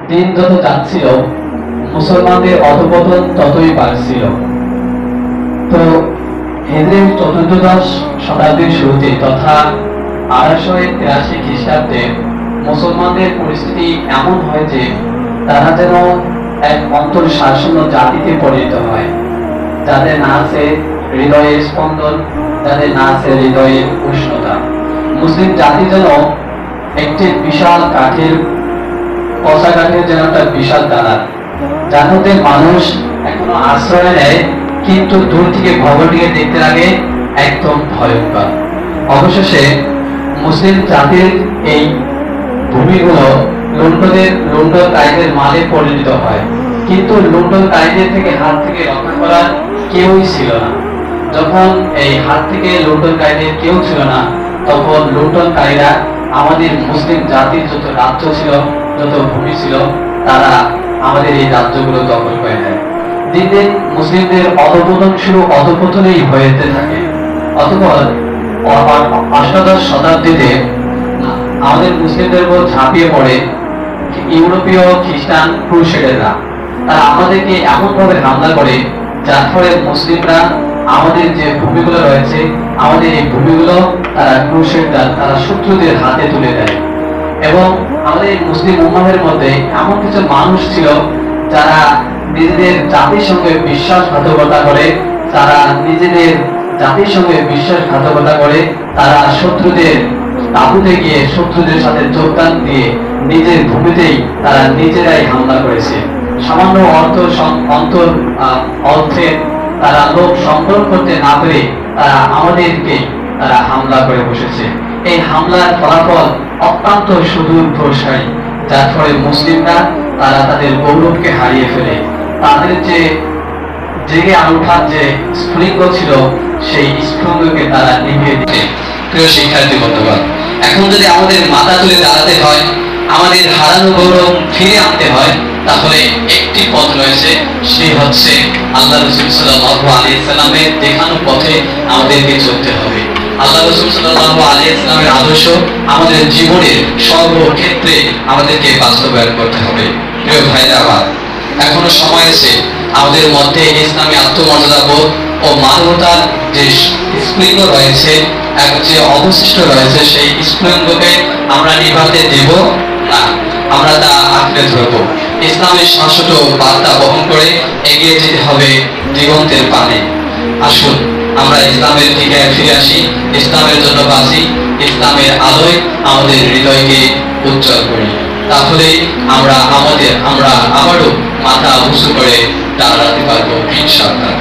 দিন যত যাচ্ছিল মুসলমানদের অধঃপতন ততই বাড়ছিল। তো হিজরির চতুর্দশ শতাব্দীর শুরুতে তথা 1883 খ্রিস্টাব্দে মুসলমানদের পরিস্থিতি এমন হয় যে তারা যেন এক অন্তর্শাসন জাতিতে পরিণত হয়, যাদের না আছে হৃদয়ের স্পন্দন, যাদের না আছে হৃদয়ের উষ্ণতা। মুসলিম জাতি যেন একটি বিশাল কাঠের পচা কাঠের যেন একটা বিশাল দালান, যার মধ্যে মানুষ এখনো আশ্রয় নেয়, কিন্তু দূর থেকে ভবনটিকে দেখতে লাগে একদম ভয়ঙ্কর। অবশেষে মুসলিম জাতির এই ভূমিগুলো লুণ্ঠনকারীদের মালে পরিণত হয়, কিন্তু লুণ্ঠনকারীদের থেকে হাত থেকে রক্ষা করার কেউই ছিল না। যখন এই হাত থেকে লুণ্ঠনকারীদের কেউ ছিল না, তখন লুণ্ঠনকারীরা আমাদের মুসলিম জাতির যত রাজ্য ছিল, যত ভূমি ছিল, তারা আমাদের এই রাজ্যগুলো দখল করে নেয়। দিন দিন মুসলিমদের অধঃপতন শুরু অধঃপতনেই হয়েতে থাকে। অতঃপর অষ্টাদশ শতাব্দীতে আমাদের মুসলিমদের উপর ঝাঁপিয়ে পড়ে ইউরোপীয় খ্রিস্টান ক্রুসেডাররা। তারা আমাদেরকে এমন ভাবে হামলা করে, যার ফলে মুসলিমরা আমাদের যে ভূমিগুলো রয়েছে, আমাদের এই ভূমিগুলো তারা ক্রুসেডার, তারা শত্রুদের হাতে তুলে দেয়। এবং আমাদের এই মুসলিম উম্মাহের মধ্যে এমন কিছু মানুষ ছিল যারা নিজেদের জাতির সঙ্গে বিশ্বাসঘাতকতা করে, তারা নিজেদের জাতির সঙ্গে বিশ্বাসঘাতকতা করে, তারা শত্রুদের তাঁবুতে গিয়ে শত্রুদের সাথে যোগদান দিয়ে নিজের ভূমিতেই তারা নিজেরাই হামলা করেছে। সামান্য অর্থে তারা লোক সংগ্রহ করতে না পেরে তারা আমাদেরকে তারা হামলা করে বসেছে। এই হামলার ফলাফল অত্যন্ত সুদূর প্রসারী, যার ফলে মুসলিমরা তারা তাদের গৌরবকে হারিয়ে ফেলে। তাদের যে জেগে ওঠার যে স্ফুলিঙ্গ ছিল, সেই স্ফুলিঙ্গকে তারা নিভিয়ে দিচ্ছে। প্রিয় শিক্ষার্থী বন্ধুগণ, এখন যদি আমাদের মাথা তুলে দাঁড়াতে হয়, আমাদের হারানো গৌরব ফিরে আনতে হয়, তাহলে একটি পথ রয়েছে, সে হচ্ছে আল্লাহ রাসূল সাল্লাল্লাহু আলাইহি সাল্লামের দেখানো পথে আমাদেরকে চলতে হবে। আল্লাহ রাসূল সাল্লাল্লাহু আলাইহি সাল্লামের আদর্শ আমাদের জীবনের সর্বক্ষেত্রে আমাদেরকে বাস্তবায়ন করতে হবে। প্রিয় ভাইরা আমার, এখনো সময় আছে আমাদের মধ্যে ইসলামী আত্মমর্যাদা বোধ ও মানবতার যে স্ফুলিঙ্গ রয়েছে, যে অবশিষ্ট রয়েছে, সেই স্ফুলিঙ্গকে আমরা নিভাতে দেব না, আমরা তা আঁকড়ে ধরব। ইসলামের শাশ্বত বার্তা বহন করে এগিয়ে যেতে হবে দিগন্তের পানে। আসুন আমরা ইসলামের দিকে ফিরে আসি, ইসলামের জন্য বাঁচি, ইসলামের আলোয় আমাদের হৃদয়কে উজ্জ্বল করি। তাহলে আমরা আবারও মাথা উঁচু করে দাঁড়াতে পারবো ইনশাআল্লাহ।